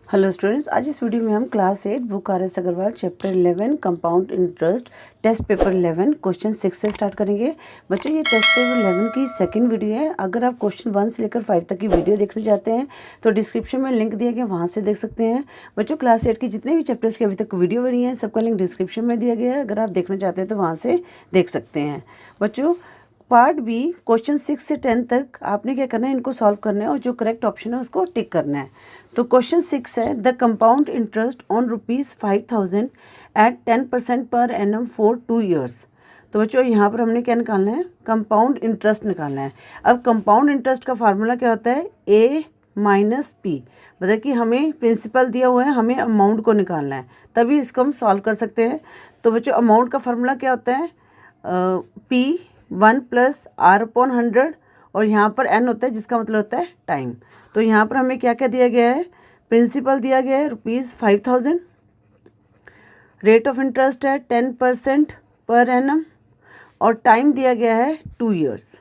Hello students, आज इस video में हम क्लास 8 बुक आर.एस. Agarwal chapter 11 compound interest test paper 11 question 6 से स्टार्ट करेंगे। बच्चों, ये टेस्ट पेपर 11 की सेकंड वीडियो है। अगर आप क्वेश्चन 1 से लेकर 5 तक की वीडियो देखना चाहते हैं तो डिस्क्रिप्शन में लिंक दिया गया, वहाँ से देख सकते हैं। बच्चों, क्लास 8 की जितने भी चैप्टर्स की अभी तक वीडियो बनी है सबका लिंक डिस्क्रिप्शन में दिया गया है। अगर आप देखना चाहते हैं तो वहाँ से देख सकते हैं। बच्चों, पार्ट बी क्वेश्चन 6 से 10 तक आपने क्या करना है, इनको सॉल्व करना है और जो करेक्ट ऑप्शन है उसको टिक करना है। तो क्वेश्चन 6 है, the compound interest on ₹5,000 at 10% per annum for 2 years. तो बच्चों, यहाँ पर हमने क्या निकालना है, कंपाउंड इंटरेस्ट निकालना है। अब कंपाउंड इंटरेस्ट का फार्मूला क्या होता है, ए माइनस पी। मतलब कि हमें प्रिंसिपल दिया हुआ है, हमें अमाउंट को निकालना है, तभी इसको हम सॉल्व कर सकते हैं। तो बच्चों, अमाउंट का फार्मूला क्या होता है, पी 1 + R/100 और यहाँ पर n होता है जिसका मतलब होता है टाइम। तो यहाँ पर हमें क्या क्या दिया गया है, प्रिंसिपल दिया गया है ₹5,000, रेट ऑफ इंटरेस्ट है 10% पर एनम और टाइम दिया गया है 2 ईयर्स।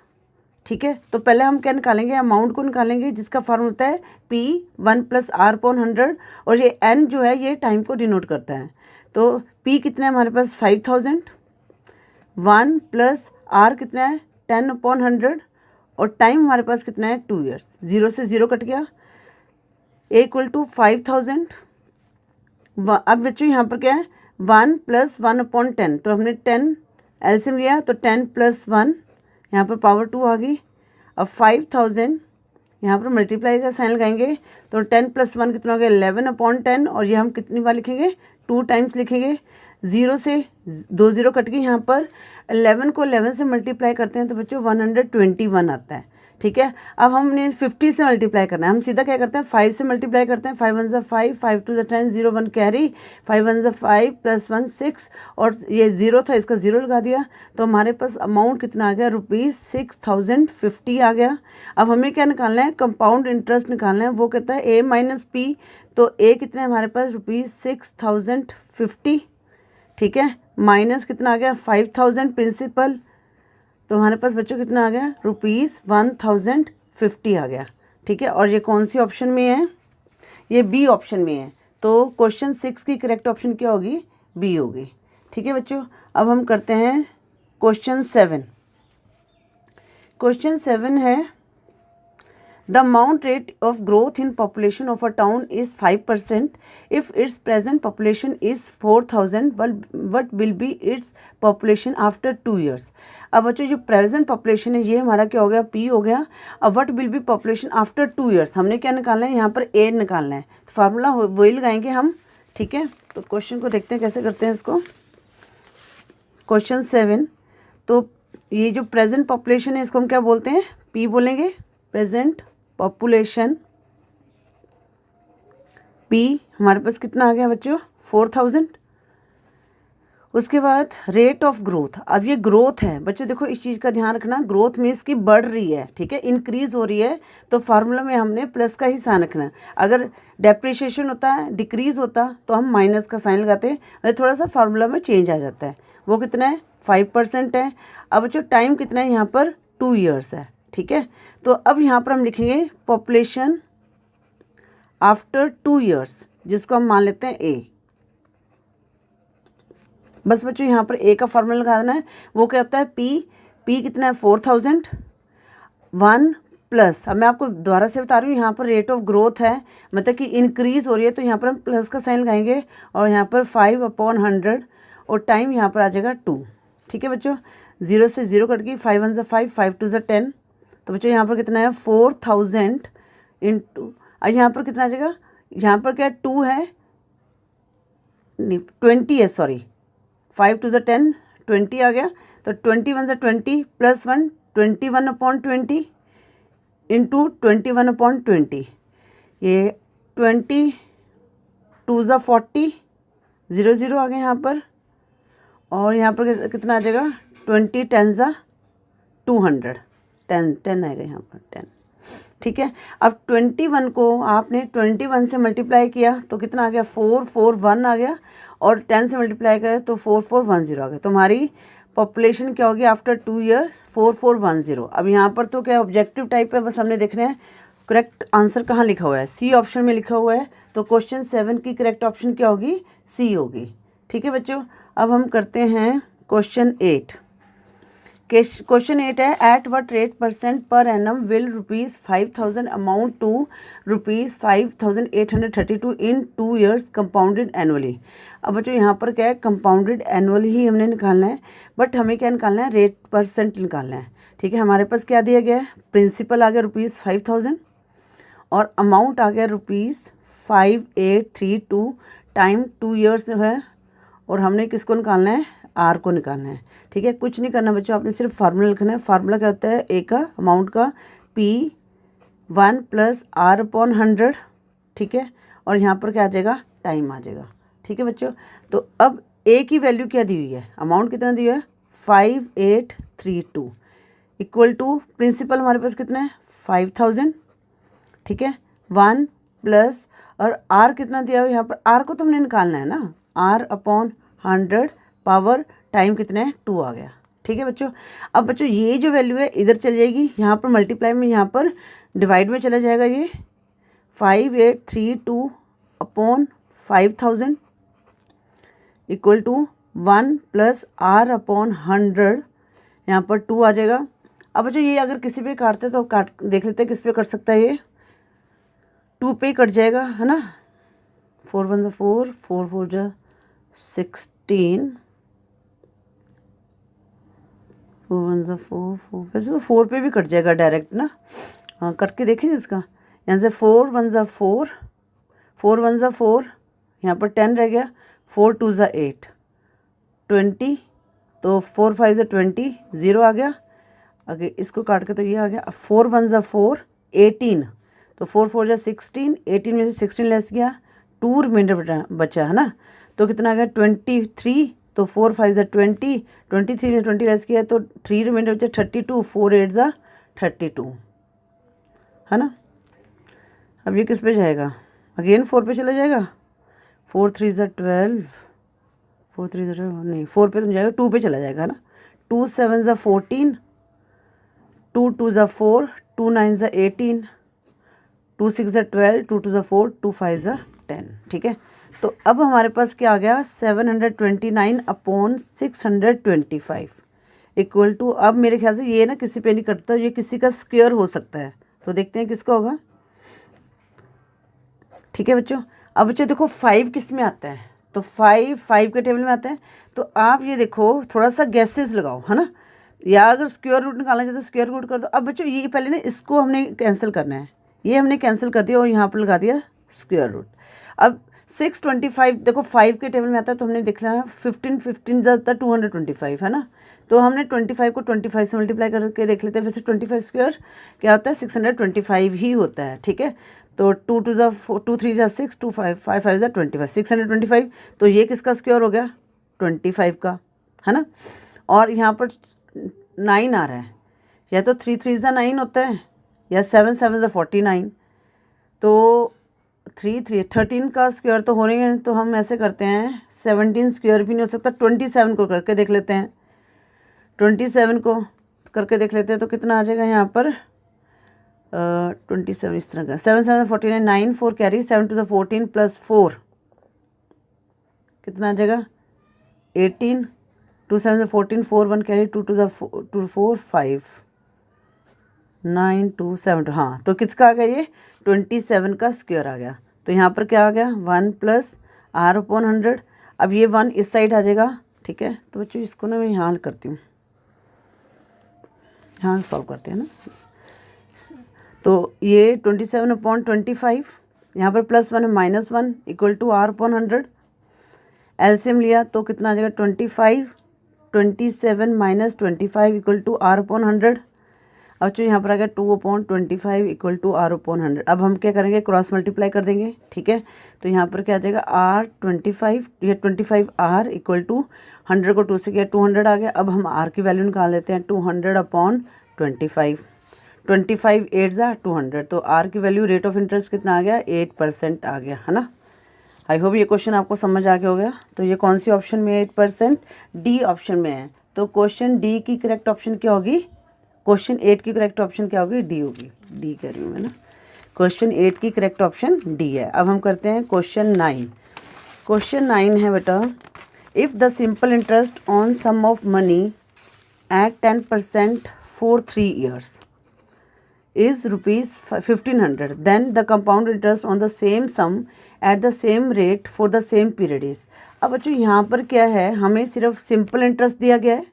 ठीक है, तो पहले हम क्या निकालेंगे, अमाउंट को निकालेंगे जिसका फॉर्मूला होता है P1 + R/100 और ये n जो है ये टाइम को डिनोट करता है। तो P कितना है हमारे पास 5,000, 1 + R कितना है 10/100 और टाइम हमारे पास कितना है 2 ईयर्स। 0 से 0 कट गया, A = 5,000। अब बच्चों यहाँ पर क्या है, 1 + 1/10, तो हमने 10 एलसीएम लिया तो 10 + 1 यहाँ पर पावर 2 आ गई। अब 5,000 यहाँ पर मल्टीप्लाई का साइन लगाएंगे तो 10 + 1 कितना हो गया 11/10 और ये हम कितनी बार लिखेंगे, 2 टाइम्स लिखेंगे। 0 से 2 0 कट गई, यहाँ पर 11 को 11 से मल्टीप्लाई करते हैं तो बच्चों 121 आता है। ठीक है, अब हमने 50 से मल्टीप्लाई करना है, हम सीधा क्या करते हैं 5 से मल्टीप्लाई करते हैं। 5 × 1 = 5, 5 × 2 = 10, 0 1 कैरी, 5 × 1 = 5 + 1 6 और ये 0 था इसका 0 लगा दिया तो हमारे पास अमाउंट कितना आ गया, ₹6,050 आ गया। अब हमें क्या निकालना है, कंपाउंड इंटरेस्ट निकालना है, वो कहता है A - P। तो A कितना है हमारे पास ₹6,050। ठीक है, माइनस कितना आ गया 5,000 प्रिंसिपल, तो हमारे पास बच्चों कितना आ गया ₹1,050 आ गया। ठीक है, और ये कौन सी ऑप्शन में है, ये बी ऑप्शन में है। तो क्वेश्चन 6 की करेक्ट ऑप्शन क्या होगी, बी होगी। ठीक है बच्चों, अब हम करते हैं क्वेश्चन 7। क्वेश्चन 7 है, the amount rate of growth in population of a town is 5%. If its present population is 4,000, what will be its population after 2 years? अब बच्चों, जो प्रेजेंट पॉपुलेशन है ये हमारा क्या हो गया, P हो गया। अब what will be population after 2 years, हमने क्या निकालना है, यहाँ पर A निकालना है, तो फार्मूला वही लगाएंगे हम। ठीक है, तो क्वेश्चन को देखते हैं कैसे करते हैं इसको। क्वेश्चन 7, तो ये जो प्रेजेंट पॉपुलेशन है इसको हम क्या बोलते हैं, P बोलेंगे, प्रेजेंट पॉपुलेशन P हमारे पास कितना आ गया बच्चों 4,000। उसके बाद रेट ऑफ ग्रोथ, अब ये ग्रोथ है बच्चों, देखो इस चीज़ का ध्यान रखना, ग्रोथ में इसकी बढ़ रही है, ठीक है, इंक्रीज हो रही है, तो फार्मूला में हमने प्लस का ही साइन रखना है। अगर डेप्रिशिएशन होता है, डिक्रीज होता तो हम माइनस का साइन लगाते हैं, थोड़ा सा फार्मूला में चेंज आ जाता है। वो कितना है 5% है। अब बच्चों टाइम कितना है यहाँ पर 2 ईयर्स है। ठीक है, तो अब यहाँ पर हम लिखेंगे पॉपुलेशन आफ्टर 2 ईयर्स, जिसको हम मान लेते हैं A। बस बच्चों यहाँ पर A का फॉर्मूला लगाना है, वो क्या होता है P कितना है 4,000, 1 + अब मैं आपको दोबारा से बता रही हूँ, यहाँ पर रेट ऑफ ग्रोथ है, मतलब कि इंक्रीज हो रही है, तो यहाँ पर हम प्लस का साइन लगाएंगे और यहाँ पर 5/100 और टाइम यहाँ पर आ जाएगा 2। ठीक है बच्चों, 0 से 0 कट गई, 5 × 1 = 5, 5 × 2 = 10, तो बच्चों यहाँ पर कितना है 4,000 इंटू, यहाँ पर कितना आ जाएगा, यहाँ पर क्या 2 है, नहीं 20 है, सॉरी 5 × 2 = 10, 20 आ गया, तो 21 × 20 + 1 21/20 इंटू 21/20, ये 20 2 = 40, 0 0 आ गया यहाँ पर, और यहाँ पर कितना आ जाएगा 20 10 = 200, 10 आएगा यहाँ पर 10। ठीक है, अब 21 को आपने 21 से मल्टीप्लाई किया तो कितना आ गया 441 आ गया, और 10 से मल्टीप्लाई किया तो 4410 आ गया। तो हमारी पॉपुलेशन क्या होगी आफ्टर 2 ईयर 4410। अब यहाँ पर तो क्या ऑब्जेक्टिव टाइप है, बस हमने देखना है करेक्ट आंसर कहाँ लिखा हुआ है, सी ऑप्शन में लिखा हुआ है। तो क्वेश्चन 7 की करेक्ट ऑप्शन क्या होगी, सी होगी। ठीक है बच्चों, अब हम करते हैं क्वेश्चन 8। क्वेश्चन 8 है, eight what rate % per annum will ₹5,000 amount to ₹5,832 in 2 years compounded annually. अब बच्चों यहाँ पर क्या है, कंपाउंडेड एनुअल ही हमने निकालना है, बट हमें क्या निकालना है, रेट % निकालना है। ठीक है, हमारे पास क्या दिया गया है, प्रिंसिपल आ गया ₹5,000 और अमाउंट आ गया ₹5832 टाइम 2 years है, और हमने किसको निकालना है, आर को निकालना है। ठीक है, कुछ नहीं करना बच्चों, आपने सिर्फ फार्मूला लिखना है। फार्मूला क्या होता है, ए का अमाउंट का P1 + R/100। ठीक है, और यहाँ पर क्या आ जाएगा, टाइम आ जाएगा। ठीक है बच्चों, तो अब ए की वैल्यू क्या दी हुई है, अमाउंट कितना दी हुआ है 5832 इक्वल टू प्रिंसिपल हमारे पास कितना है 5000। ठीक है, 1 प्लस और आर कितना दिया हुआ है, यहाँ पर आर को तो हमने निकालना है ना, R/100 पावर टाइम कितना है 2 आ गया। ठीक है बच्चों, अब बच्चों ये जो वैल्यू है इधर चल जाएगी, यहाँ पर मल्टीप्लाई में, यहाँ पर डिवाइड में चला जाएगा। ये 5832/5000 इक्वल टू 1 प्लस R/100, यहाँ पर 2 आ जाएगा। अब बच्चों ये अगर किसी पे काटते तो काट देख लेते हैं किस पे कट सकता है, ये 2 पे कट जाएगा, है ना। 4 1 4, 4 4 16, 4 1 4 4, वैसे तो 4 पे भी कट जाएगा डायरेक्ट ना। हाँ, करके देखें इसका, यहाँ से 4 1 4, 4 1 4, यहाँ पर 10 रह गया, 4 2 8, 20, तो 4 5 20, 0 आ गया। आगे इसको काट के तो ये आ गया। 4 1 4, 18, तो 4 4 16, 18 में से 16 लेस गया, 2 रिमाइंडर बचा, है ना। तो कितना आ गया 23, तो 4 5 20, 23 में 20 लेस किया तो 3 रिमाइंडर बचा 32, 4 8 32, है ना। अब ये किस पे जाएगा, अगेन 4 पे चला जाएगा, 4 3 12, 4 3 नहीं 4 पे तो जाएगा, 2 पे चला जाएगा ना। 2 7 14, 2 2 4, 2 9 18, 2 6 12, 2 2 4, 2 5 10। ठीक है, तो अब हमारे पास क्या आ गया 729/625 इक्वल टू, अब मेरे ख्याल से ये ना किसी पे नहीं कटता, ये किसी का स्क्वायर हो सकता है, तो देखते हैं किसका होगा। ठीक है बच्चों, अब बच्चों देखो 5 किस में आता है, तो 5 के टेबल में आता है। तो आप ये देखो थोड़ा सा गैसेस लगाओ, है ना, या अगर स्क्वायर रूट निकालना चाहते तो स्क्वायर रूट कर दो। अब बच्चों ये पहले ना इसको हमने कैंसिल करना है, ये हमने कैंसिल कर दिया और यहाँ पर लगा दिया स्क्वायर रूट। अब 625 देखो 5 के टेबल में आता है, तो हमने देखना है 15 15 ज़्यादा 225, है ना। तो हमने 25 को 25 से मल्टीप्लाई करके देख लेते हैं। वैसे 25 स्क्वायर क्या होता है 625 ही होता है। ठीक है, तो 2 2 2 3 6, 2 5 5 5 25, 625, तो ये किसका स्क्वायर हो गया 25 का, है ना। और यहाँ पर 9 आ रहा है, या तो 3 3 9 होता है, या 7 7 49, तो 3 3 13 का स्क्वायर तो हो रही है, तो हम ऐसे करते हैं 17 स्क्वायर भी नहीं हो सकता। 27 को करके देख लेते हैं, 27 को करके देख लेते हैं, तो कितना आ जाएगा यहाँ पर 27 इस तरह का, 7 7 49, 9 4 कैरी, 7 2 14 प्लस 4 कितना आ जाएगा 18, 2 7 14, 4 1 कैरी, 2 2 4 5, 9 2 7, हाँ, तो किसका आ गया ये 27 का स्क्वायर आ गया। तो यहाँ पर क्या आ गया 1 प्लस R/100। अब ये 1 इस साइड आ जाएगा। ठीक है, तो बच्चों इसको ना मैं यहाँ हल करती हूँ, यहाँ सॉल्व करते हैं ना। तो ये 27/25, यहाँ पर +1 है -1 इक्वल टू R/100। एलसीएम लिया तो कितना आ जाएगा 27 -25 इक्वल टू R/100। अब जो यहाँ पर आ गया 2/25 इक्वल टू R/100। अब हम क्या करेंगे क्रॉस मल्टीप्लाई कर देंगे। ठीक है, तो यहाँ पर क्या आ जाएगा R25, ये 25R इक्वल टू 100 को 2 से किया 200 आ गया। अब हम R की वैल्यू निकाल देते हैं 200/25, 25 8 200, तो R की वैल्यू रेट ऑफ इंटरेस्ट कितना आ गया 8% आ गया, है ना। आई होप ये क्वेश्चन आपको समझ आ गया होगा। तो ये कौन सी ऑप्शन में 8%, डी ऑप्शन में है। तो क्वेश्चन डी की करेक्ट ऑप्शन क्या होगी, क्वेश्चन 8 की करेक्ट ऑप्शन क्या होगी, डी होगी। डी कह रही हूँ मैं ना, क्वेश्चन 8 की करेक्ट ऑप्शन डी है। अब हम करते हैं क्वेश्चन 9। क्वेश्चन 9 है बेटा, if the simple interest on sum of money at 10% for 3 years is rupees 1500, then the compound interest on the same sum at the same rate for the same period is। अब बच्चों यहाँ पर क्या है, हमें सिर्फ सिंपल इंटरेस्ट दिया गया है,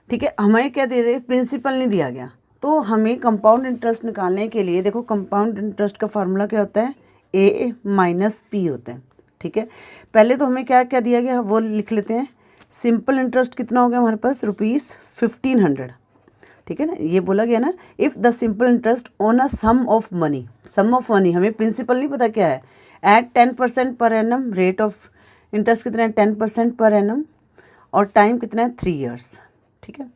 ठीक है, हमें क्या दे दे, प्रिंसिपल नहीं दिया गया। तो हमें कंपाउंड इंटरेस्ट निकालने के लिए देखो, कंपाउंड इंटरेस्ट का फार्मूला क्या होता है, ए माइनस पी होता है, ठीक है। पहले तो हमें क्या क्या दिया गया वो लिख लेते हैं। सिंपल इंटरेस्ट कितना हो गया हमारे पास, रुपीज़ 1500, ठीक है ना। ये बोला गया ना, if the simple interest on a sum of money, sum of money, हमें प्रिंसिपल नहीं पता क्या है, eight 10% per annum, rate of interest कितना है 10% पर एनम, और टाइम कितना है 3 years, ठीक है।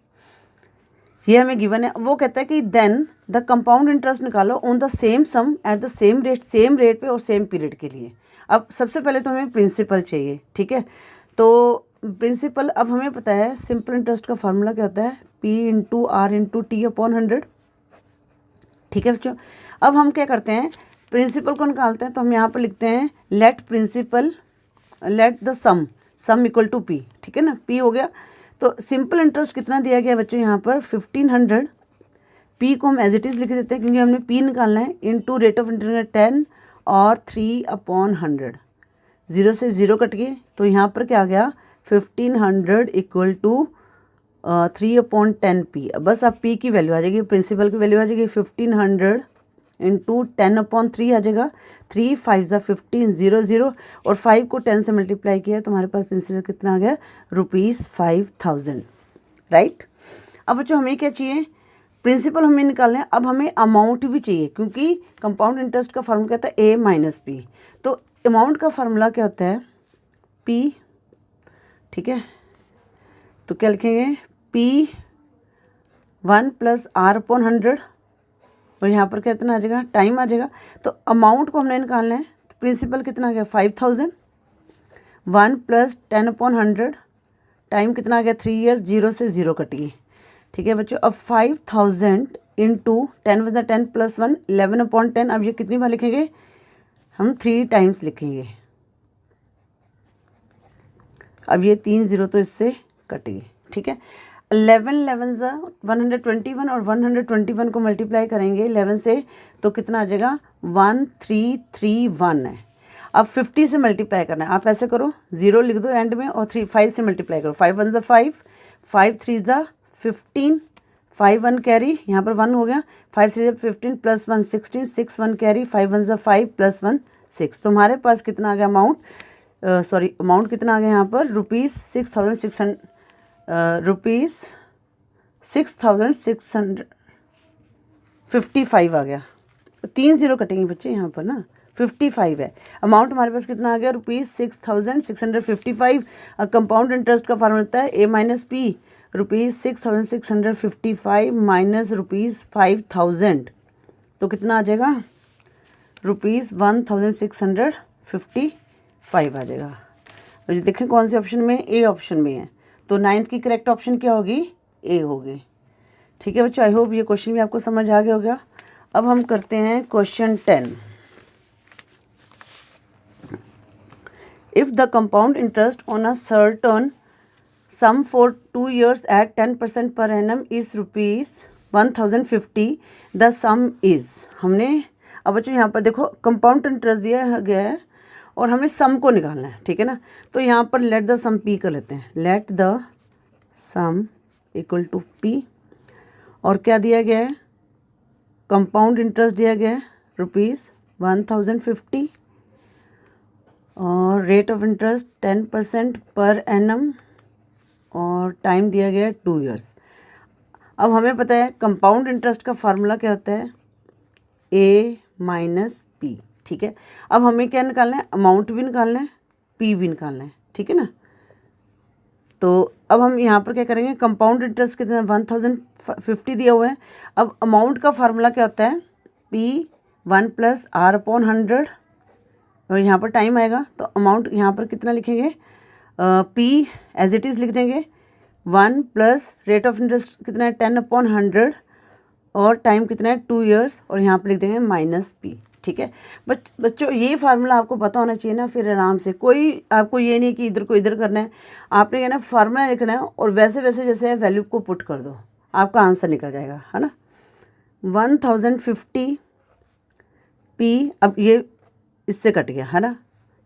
ये हमें गिवन है। वो कहता है कि देन द कंपाउंड इंटरेस्ट निकालो on the same sum at the same rate, same rate पे और सेम पीरियड के लिए। अब सबसे पहले तो हमें प्रिंसिपल चाहिए, ठीक है। तो प्रिंसिपल, अब हमें पता है सिंपल इंटरेस्ट का फार्मूला क्या होता है, p into r into t upon 100, ठीक है बच्चों। अब हम क्या करते हैं, प्रिंसिपल को निकालते हैं। तो हम यहाँ पर लिखते हैं let principal, let the sum equal to p, ठीक है ना, पी हो गया। तो सिंपल इंटरेस्ट कितना दिया गया बच्चों यहाँ पर 1500, पी को हम एज इट इज़ लिख देते हैं क्योंकि हमने पी निकालना है, इंटू रेट ऑफ इंटरेस्ट 10 और 3/100, 0 से 0 कट गए। तो यहाँ पर क्या आ गया, 1500 इक्वल टू 3/10 पी। बस अब पी की वैल्यू आ जाएगी, प्रिंसिपल की वैल्यू आ जाएगी 1500 इंटू 10/3 आ जाएगा, 3 5 ज़ा 15, 0 0, और 5 को 10 से मल्टीप्लाई किया तो हमारे पास प्रिंसिपल कितना आ गया, ₹5000, राइट। अब बच्चों हमें क्या चाहिए, प्रिंसिपल हमें निकालना है। अब हमें अमाउंट भी चाहिए क्योंकि कंपाउंड इंटरेस्ट का फार्मूला कहता है ए माइनस पी। तो अमाउंट का फार्मूला क्या होता है, पी, ठीक है। तो क्या लिखेंगे, P 1 + R/100, और यहाँ पर कितना आ जाएगा, टाइम आ जाएगा। तो अमाउंट को हमने निकालना है। तो प्रिंसिपल कितना आ गया 5000, 1 + 10/100, टाइम कितना आ गया 3 years, 0 से 0 कट गई, ठीक है बच्चों। अब 5000 इंटू 10 + 10 + 1 11/10। अब ये कितनी बार लिखेंगे, हम 3 टाइम्स लिखेंगे। अब ये 3 0 तो इससे कट गई, ठीक है। 11 11 ज़ा 121, और 121 को मल्टीप्लाई करेंगे 11 से तो कितना आ जाएगा, 1331 है। अब 50 से मल्टीप्लाई करना है, आप ऐसे करो 0 लिख दो एंड में, और 5 से मल्टीप्लाई करो, 5 1 ज़ा 5, 5 3 ज़ा 15, 5 1 कैरी, यहाँ पर 1 हो गया, 5 3 ज़ा 15 + 1 16, 6 1 कैरी, 5 1 ज़ा 5 + 1 6। तो हमारे पास कितना आ गया अमाउंट, अमाउंट कितना आ गया यहाँ पर, ₹6655 आ गया। 3 0 कटेंगे बच्चे यहाँ पर ना, 55 है अमाउंट हमारे पास। कितना आ गया, ₹6655। कंपाउंड इंटरेस्ट का फार्मूला होता है ए माइनस पी, ₹6655 माइनस ₹5000, तो कितना आ जाएगा, ₹1655 आ जाएगा। और ये देखें कौन से ऑप्शन में, ए ऑप्शन में है। तो 9th की करेक्ट ऑप्शन क्या होगी, ए होगी, ठीक है बच्चों। आई होप ये क्वेश्चन भी आपको समझ आ गया होगा। अब हम करते हैं question 10। If the compound interest on a certain sum for 2 years at 10% per annum is ₹1050, the sum is, हमने, अब बच्चों यहाँ पर देखो कंपाउंड इंटरेस्ट दिया गया है और हमें सम को निकालना है, ठीक है ना। तो यहाँ पर लेट द सम पी कर लेते हैं, let the sum equal to p, और क्या दिया गया है, कंपाउंड इंटरेस्ट दिया गया है ₹1050, और rate of interest 10% per annum, और टाइम दिया गया है 2 years। अब हमें पता है कंपाउंड इंटरेस्ट का फार्मूला क्या होता है, ए माइनस पी, ठीक है। अब हमें क्या निकालना है, अमाउंट भी निकालना है, पी भी निकालना है, ठीक है ना। तो अब हम यहाँ पर क्या करेंगे, कंपाउंड इंटरेस्ट कितना 1050 दिया हुआ है। अब अमाउंट का फार्मूला क्या होता है, पी 1 + R/100, और यहाँ पर टाइम आएगा। तो अमाउंट यहाँ पर कितना लिखेंगे, पी एज इट इज़ लिख देंगे, 1 + रेट ऑफ इंटरेस्ट कितना है 10/100, और टाइम कितना है 2 years, और यहाँ पर लिख देंगे माइनस पी, ठीक है। बच्चों ये फार्मूला आपको पता होना चाहिए ना, फिर आराम से कोई आपको ये नहीं कि इधर को इधर करना है, आपने क्या ना फार्मूला लिखना है और वैसे वैसे जैसे है वैल्यू को पुट कर दो, आपका आंसर निकल जाएगा, है ना। 1050 पी, अब ये इससे कट गया, है ना,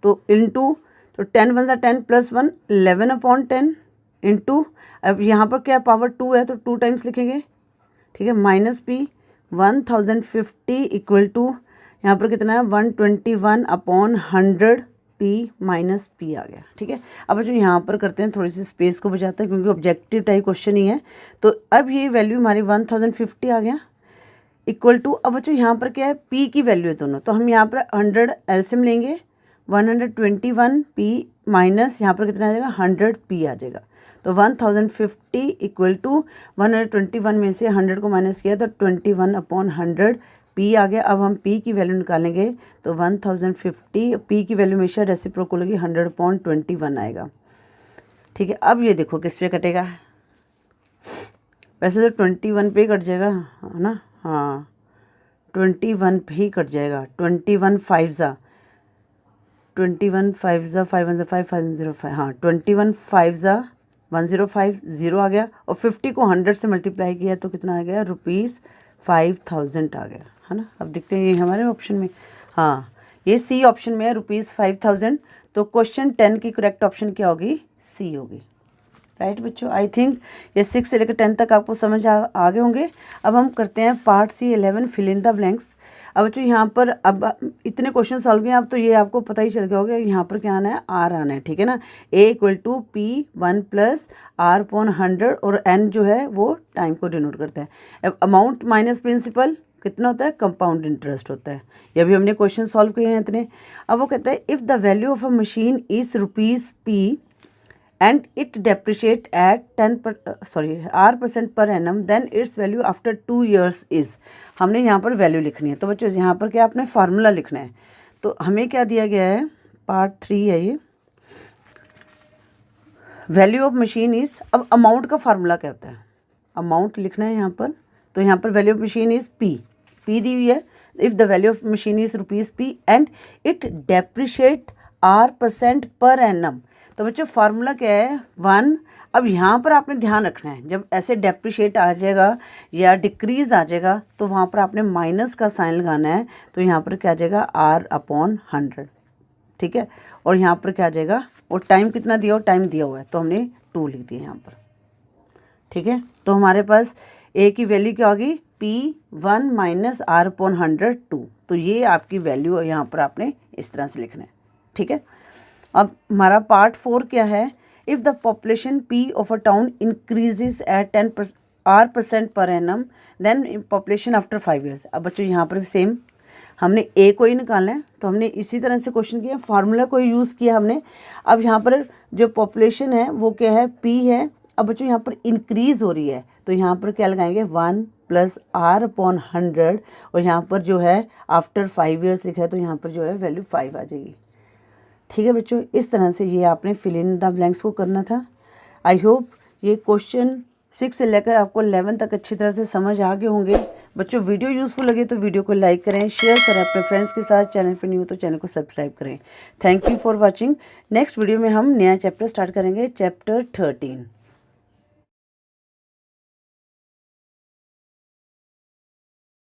तो इनटू, तो 10 वन सा 10 प्लस 1 11/10 इंटू, अब यहाँ पर क्या पावर 2 है तो 2 टाइम्स लिखेंगे, ठीक है, माइनस पी 1050 इक्वल टू यहाँ पर कितना है 121/100 पी माइनस पी आ गया, ठीक है। अब जो यहाँ पर करते हैं थोड़ी सी स्पेस को बचाते हैं क्योंकि ऑब्जेक्टिव टाइप क्वेश्चन ही है, तो अब ये वैल्यू हमारी 1050 आ गया इक्वल टू, अब बच्चों यहाँ पर क्या है पी की वैल्यू है दोनों, तो हम यहाँ पर 100 एलसीएम लेंगे, 121 पी माइनस यहाँ पर कितना आ जाएगा 100 पी आ जाएगा, तो 1050 इक्वल टू 121 में से 100 को माइनस किया तो 21/100 पी आ गया। अब हम पी की वैल्यू निकालेंगे तो 1050 पी की वैल्यू हमेशा रेसिप्रोकल होगी 100/21 आएगा, ठीक है। अब ये देखो किस पे कटेगा, वैसे तो 21 पे कट जाएगा, है ना, हाँ 21 पे ही कट जाएगा, 21 5 ज़ा 5 505, हाँ 21 5 ज़ा 105 0 आ गया, और 50 को 100 से मल्टीप्लाई किया तो कितना आ गया ₹5000 आ गया, है ना। अब देखते हैं ये हमारे ऑप्शन में, हाँ ये सी ऑप्शन में है ₹5000, तो क्वेश्चन 10 की करेक्ट ऑप्शन क्या होगी, सी होगी, राइट बच्चों। आई थिंक ये 6 से लेकर 10 तक आपको समझ आ गए होंगे। अब हम करते हैं part c 11 fill in the blanks. अब बच्चों यहाँ पर अब इतने क्वेश्चन सॉल्व किए, अब तो ये आपको पता ही चल गया होगा यहाँ पर क्या आना है, आर आना है, ठीक है ना। ए इक्वल टू P1 + R/100 और एन जो है वो टाइम को डिनोट करता है। अब अमाउंट माइनस प्रिंसिपल कितना होता है, कंपाउंड इंटरेस्ट होता है। ये भी हमने क्वेश्चन सॉल्व किए हैं इतने। अब वो कहता है if the value of a machine is ₹P and it depreciate at R% per annum, then its value after 2 years is, हमने यहाँ पर वैल्यू लिखनी है। तो बच्चों यहाँ पर क्या आपने फार्मूला लिखना है, तो हमें क्या दिया गया है, पार्ट 3 है ये, वैल्यू ऑफ मशीन इज़, अब अमाउंट का फार्मूला क्या होता है, अमाउंट लिखना है यहाँ पर, तो यहाँ पर value of machine is P दी हुई है, if the value of machine is ₹P and it depreciate R% per annum, तो बच्चों फार्मूला क्या है 1। अब यहाँ पर आपने ध्यान रखना है, जब ऐसे डेप्रिशिएट आ जाएगा या डिक्रीज़ आ जाएगा तो वहाँ पर आपने माइनस का साइन लगाना है, तो यहाँ पर क्या आ जाएगा R/100, ठीक है। और यहाँ पर क्या आ जाएगा, और टाइम कितना दिया हो, टाइम दिया हुआ है तो हमने 2 लिख दिया यहाँ पर, ठीक है। तो हमारे पास ए की वैल्यू क्या होगी, P1 - R/100 2, तो ये आपकी वैल्यू है, यहाँ पर आपने इस तरह से लिखना है, ठीक है। अब हमारा पार्ट 4 क्या है, if the population P of a town increases at 10% per annum, then population after 5 years. अब बच्चों यहाँ पर सेम हमने ए को ही निकालना है, तो हमने इसी तरह से क्वेश्चन किया, फार्मूला को यूज़ किया हमने। अब यहाँ पर जो पॉपुलेशन है वो क्या है, P है। अब बच्चों यहाँ पर इंक्रीज़ हो रही है, तो यहाँ पर क्या लगाएंगे 1 + R/100, और यहाँ पर जो है आफ्टर 5 ईयर्स लिखा है तो यहाँ पर जो है वैल्यू 5 आ जाएगी, ठीक है बच्चों। इस तरह से ये आपने फिल इन द ब्लैंक्स को करना था। आई होप ये क्वेश्चन 6 से लेकर आपको 11 तक अच्छी तरह से समझ आ गए होंगे। बच्चों वीडियो यूज़फुल लगे तो वीडियो को लाइक करें, शेयर करें अपने फ्रेंड्स के साथ, चैनल पर न्यू हो तो चैनल को सब्सक्राइब करें। Thank you for watching. Next video में हम नया चैप्टर स्टार्ट करेंगे, चैप्टर 13।